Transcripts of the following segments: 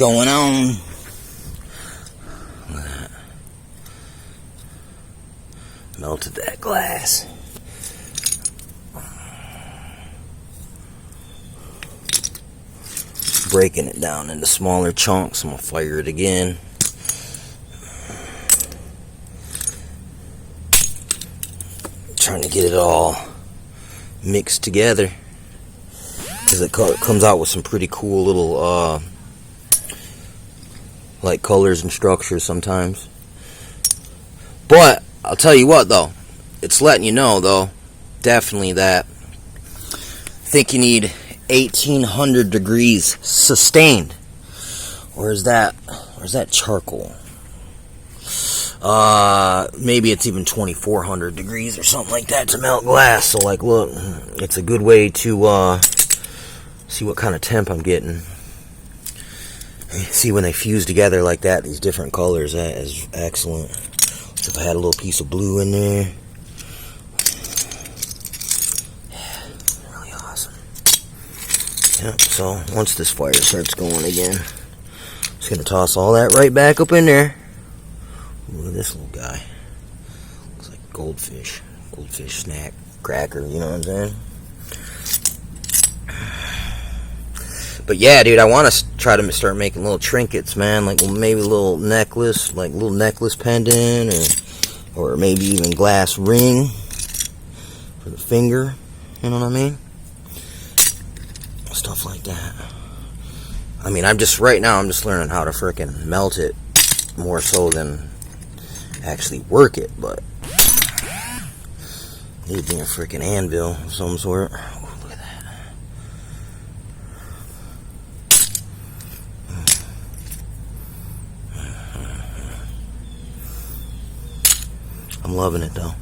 going on. Melted that glass. Breaking it down into smaller chunks. I'm gonna fire it again. Trying to get it all mixed together, because it comes out with some pretty cool little like colors and structures sometimes. But I'll tell you what though, it's letting you know though, definitely that I think you need 1800 degrees sustained. Or is that charcoal? Maybe it's even 2400 degrees or something like that to melt glass. So like, look, it's a good way to see what kind of temp I'm getting. See, when they fuse together like that, these different colors, that is excellent. So if I had a little piece of blue in there, yeah, really awesome. Yep. So once this fire starts going again, I'm just gonna toss all that right back up in there. Look at this little guy. Looks like goldfish snack cracker, you know what I'm saying? But yeah, dude, I want to try to start making little trinkets, man. Like maybe a little necklace, like a little necklace pendant, or maybe even glass ring for the finger. You know what I mean? Stuff like that. I mean, right now I'm just learning how to frickin' melt it more so than actually work it, but need to be a freaking anvil of some sort. Oh, look at that. I'm loving it though.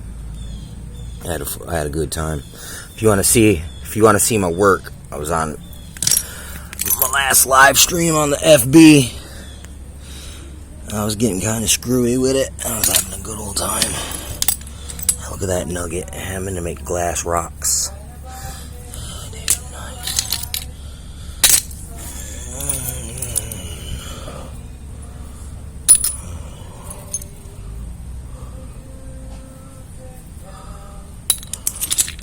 I had a good time. If you want to see my work, I was on my last live stream on the FB. I was getting kind of screwy with it. I was having a good old time. Look at that nugget. Having to make glass rocks. Oh, dude, nice.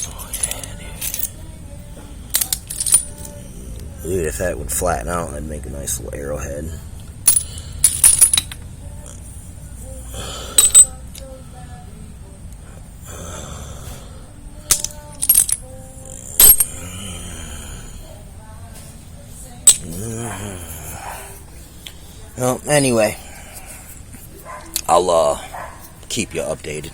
Oh, yeah, dude. Dude, if that would flatten out, I'd make a nice little arrowhead. Well, anyway, I'll keep you updated.